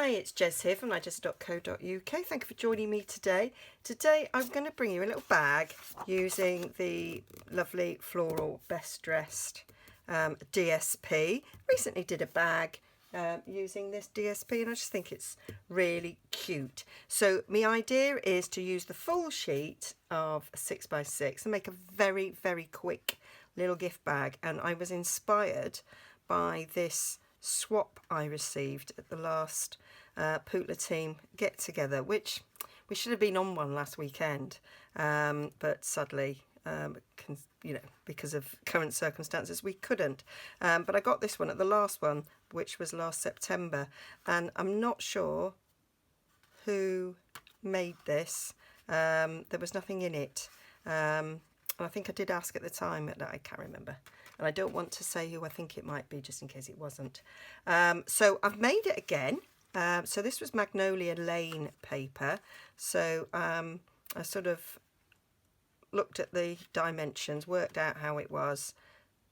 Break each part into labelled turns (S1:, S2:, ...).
S1: Hi, it's Jez here from Nigezza.co.uk. Thank you for joining me today. Today I'm going to bring you a little bag using the lovely floral Best Dressed DSP. Recently did a bag using this DSP and I just think it's really cute. So my idea is to use the full sheet of 6x6 and make a very, very quick little gift bag. And I was inspired by this swap I received at the last Pootler team get together, which we should have been on one last weekend, but sadly because of current circumstances we couldn't, but I got this one at the last one, which was last September, and I'm not sure who made this. There was nothing in it, and I think I did ask at the time that I can't remember. And I don't want to say who I think it might be, just in case it wasn't. So I've made it again. So this was Magnolia Lane paper. So I sort of looked at the dimensions, worked out how it was,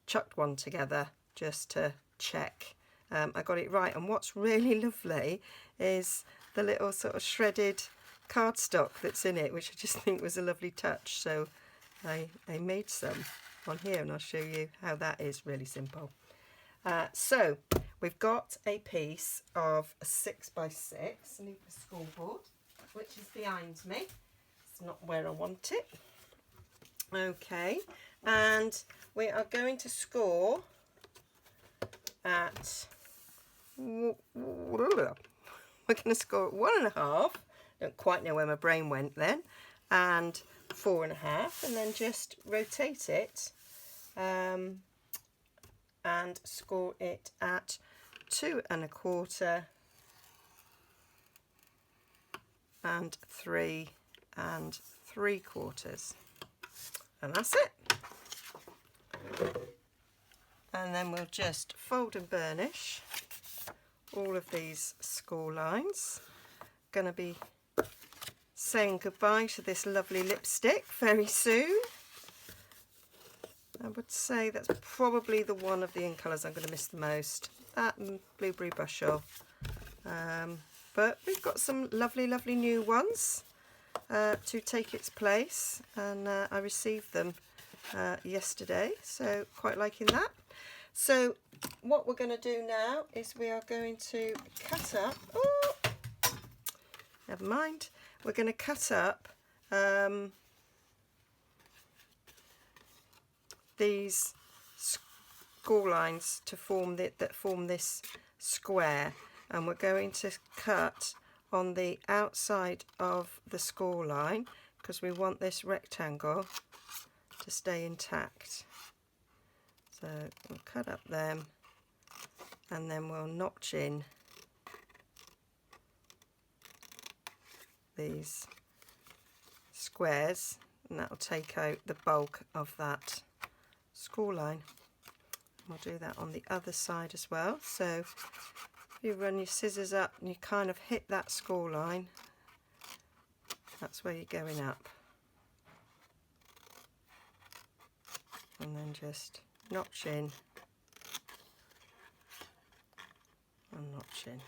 S1: chucked one together just to check I got it right. And what's really lovely is the little sort of shredded cardstock that's in it, which I just think was a lovely touch. So I made some on here and I'll show you how that is really simple. So we've got a piece of a 6x6, a new scoreboard, which is behind me. It's not where I want it. Okay, and we are going to score at, we're going to score at 1.5. Don't quite know where my brain went then, and 4.5, and then just rotate it and score it at 2.25 and 3 3/4, and that's it. And then we'll just fold and burnish all of these score lines. Gonna be saying goodbye to this lovely lipstick very soon. I would say that's probably the one of the in colours I'm going to miss the most, that and Blueberry Bushel. But we've got some lovely new ones to take its place, and I received them yesterday, so quite liking that. So what we're going to do now is we are going to cut up, never mind, we're going to cut up these score lines to form that form this square, and we're going to cut on the outside of the score line because we want this rectangle to stay intact. So we'll cut up them and then we'll notch in these squares, and that'll take out the bulk of that score line. We'll do that on the other side as well. So you run your scissors up and you kind of hit that score line, that's where you're going up, and then just notch in and notch in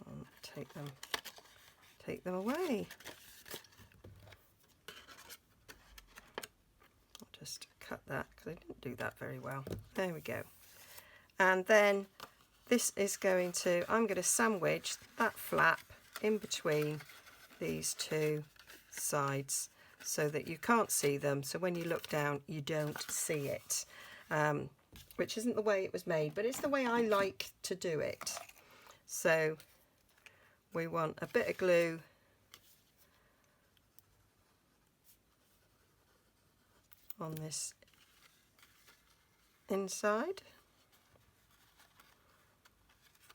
S1: and take them away. I'll just cut that because I didn't do that very well. There we go. And then this is going to, I'm going to sandwich that flap in between these two sides so that you can't see them, so when you look down you don't see it, which isn't the way it was made, but it's the way I like to do it. So we want a bit of glue on this inside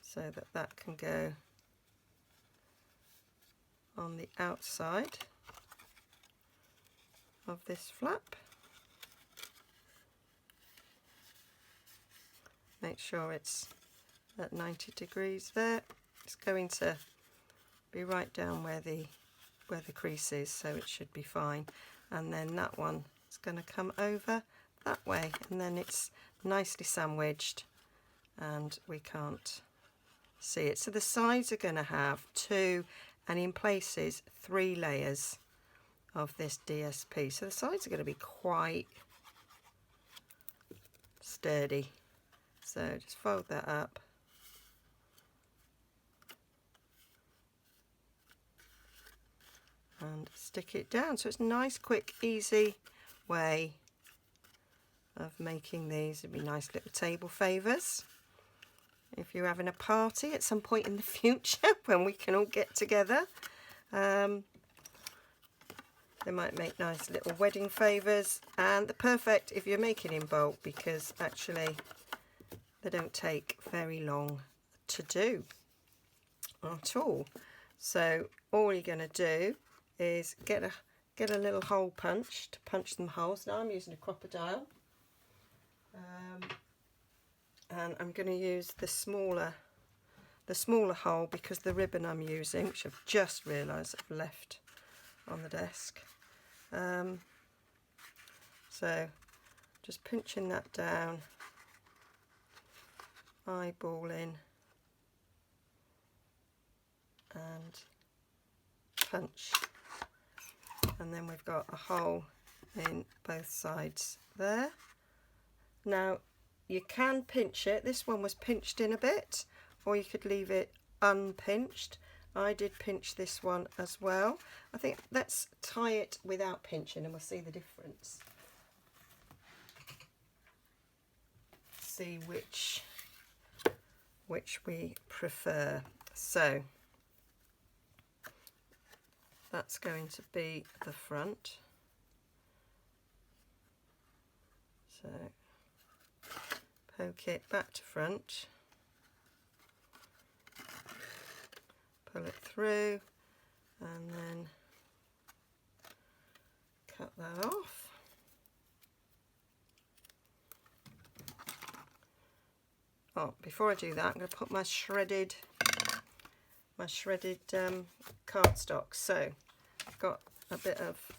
S1: so that that can go on the outside of this flap. Make sure it's at 90 degrees there. It's going to be right down where the crease is, so it should be fine. And then that one is going to come over that way, and then it's nicely sandwiched and we can't see it. So the sides are going to have 2 and in places 3 layers of this DSP. So the sides are going to be quite sturdy. So just fold that up. And stick it down. So it's a nice, quick, easy way of making these. It'd be nice little table favours if you're having a party at some point in the future when we can all get together. They might make nice little wedding favours, and they're perfect if you're making in bulk because actually they don't take very long to do at all. So all you're going to do is get a little hole punch to punch them holes. Now I'm using a crocodile, and I'm going to use the smaller hole because the ribbon I'm using, which I've just realised I've left on the desk. So just pinching that down, eyeballing, and punch. And then we've got a hole in both sides there. Now you can pinch it. This one was pinched in a bit, or you could leave it unpinched. I did pinch this one as well. I think let's tie it without pinching and we'll see the difference. See which we prefer. So that's going to be the front. So poke it back to front, pull it through, and then cut that off. Oh, before I do that, I'm going to put my shredded cardstock. So I've got a bit of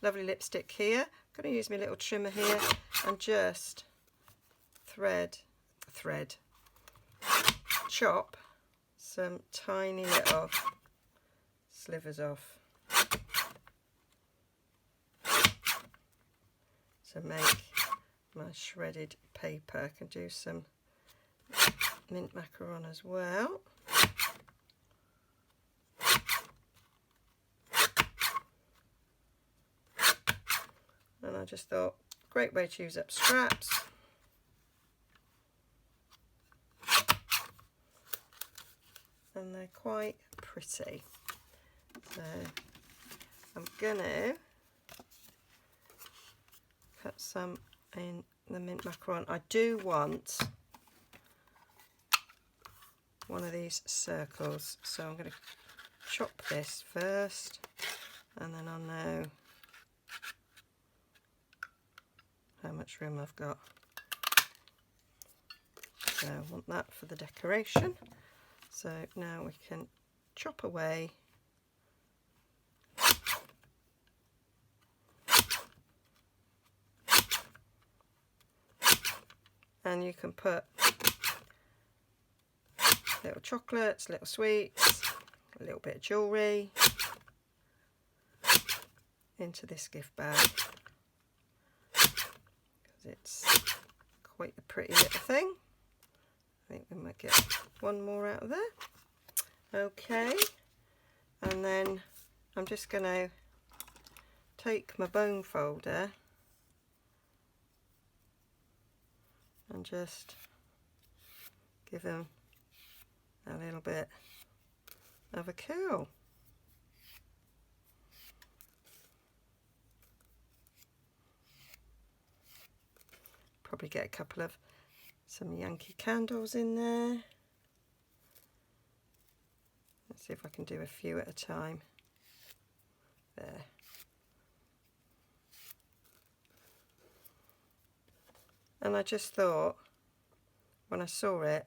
S1: lovely lipstick here. I'm going to use my little trimmer here and just chop some tiny little slivers off to make my shredded paper. I can do some mint macaron as well. And I just thought, great way to use up scraps. And they're quite pretty. So I'm gonna cut some in the mint macaron. I do want one of these circles, so I'm going to chop this first, and then I'll know how much room I've got. So I want that for the decoration. So now we can chop away. And you can put little chocolates, little sweets, a little bit of jewellery into this gift bag, because it's quite a pretty little thing. I think we might get one more out of there. Okay, and then I'm just going to take my bone folder and just give them a little bit of a curl. Probably get a couple of some Yankee candles in there. Let's see if I can do a few at a time. There. And I just thought, when I saw it,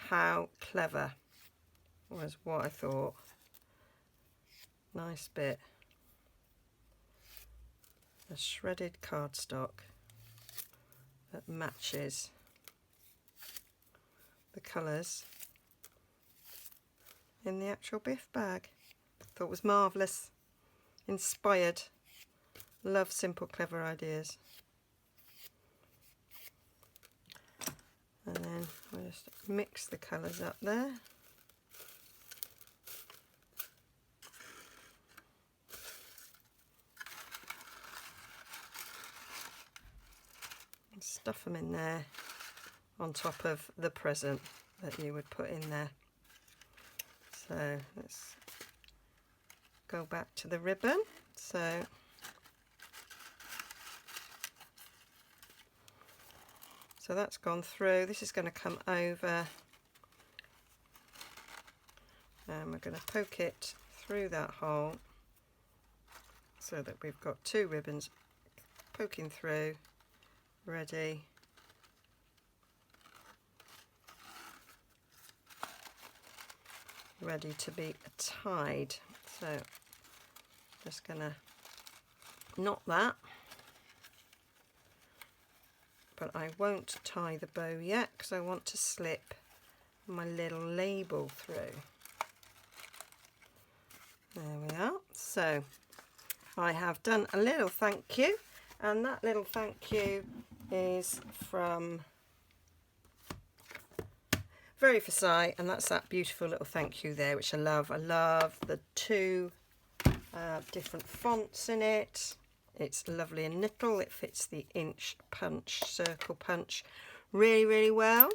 S1: how clever was what I thought. Nice bit of shredded cardstock. that matches the colours in the actual biff bag. Thought it was marvellous, inspired, love simple clever ideas. And then we'll just mix the colours up there. And stuff them in there on top of the present that you would put in there. So let's go back to the ribbon. So that's gone through. This is going to come over and we're going to poke it through that hole so that we've got two ribbons poking through, ready to be tied. So just going to knot that, but I won't tie the bow yet because I want to slip my little label through. There we are. So I have done a little thank you, and that little thank you is from Very Versailles, and that's that beautiful little thank you there, which I love. I love the two different fonts in it. It's lovely and little. It fits the inch punch, circle punch really, really well.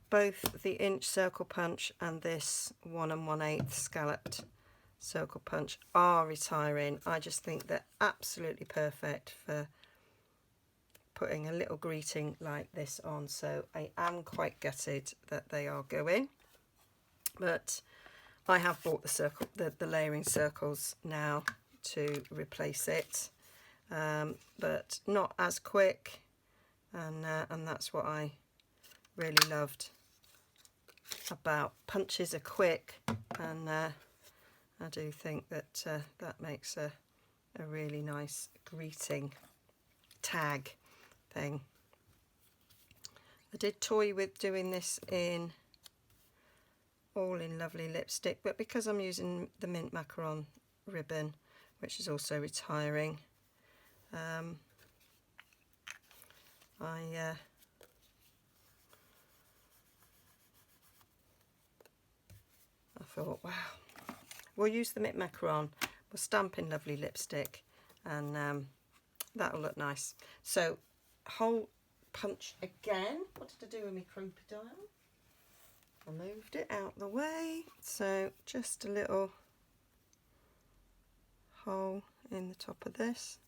S1: Both the inch circle punch and this 1 1/8 scalloped circle punch are retiring. I just think they're absolutely perfect for putting a little greeting like this on. So I am quite gutted that they are going, but I have bought the layering circles now to replace it. But not as quick, and that's what I really loved about punches are quick, and I do think that that makes a really nice greeting tag thing. I did toy with doing this all in lovely lipstick, but because I'm using the mint macaron ribbon, which is also retiring, I thought, wow, we'll use the mint macaron, we'll stamp in lovely lipstick, and that'll look nice. So hole punch again. What did I do with my crocodile? I moved it out the way, so just a little hole in the top of this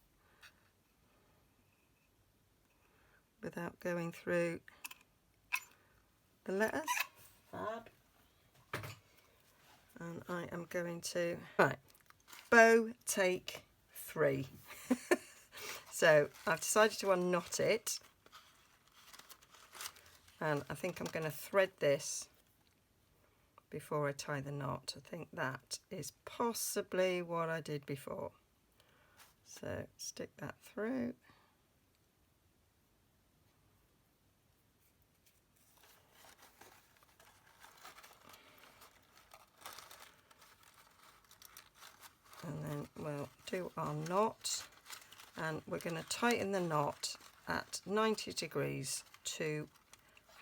S1: without going through the letters. Fab. And I am going to, right, bow take 3. So I've decided to unknot it, and I think I'm going to thread this before I tie the knot. I think that is possibly what I did before. So stick that through. And then we'll do our knot, and we're going to tighten the knot at 90 degrees to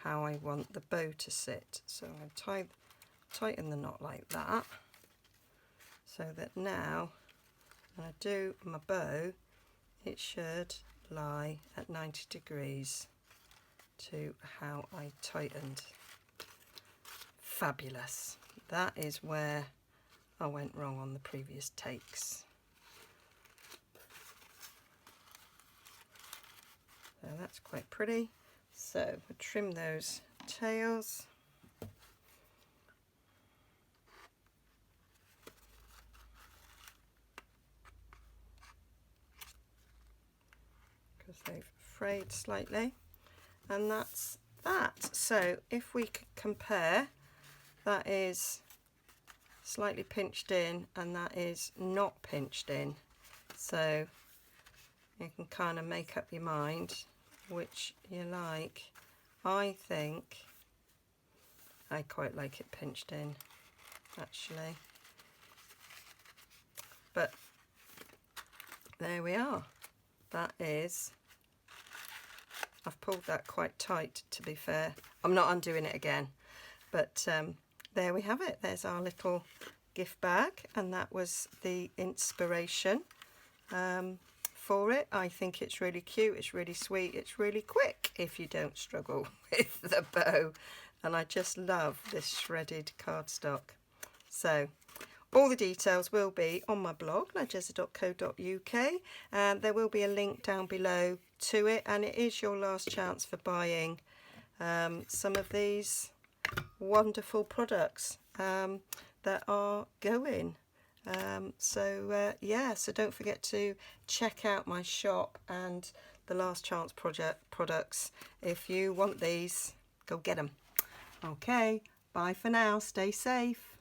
S1: how I want the bow to sit. So I'm going to tighten the knot like that, so that now when I do my bow, it should lie at 90 degrees to how I tightened. Fabulous. That is where I went wrong on the previous takes. So that's quite pretty. So we'll trim those tails. Because they've frayed slightly. And that's that. So if we could compare, that is slightly pinched in and that is not pinched in. So you can kind of make up your mind which you like. I think I quite like it pinched in, actually. But there we are. That is, I've pulled that quite tight, to be fair. I'm not undoing it again. But there we have it. There's our little gift bag, and that was the inspiration for it. I think it's really cute, it's really sweet, it's really quick if you don't struggle with the bow. And I just love this shredded cardstock. So all the details will be on my blog, nigezza.co.uk, and there will be a link down below to it, and it is your last chance for buying some of these wonderful products that are going. Yeah, so don't forget to check out my shop and the Last Chance Project products. If you want these, go get them. Okay, bye for now. Stay safe.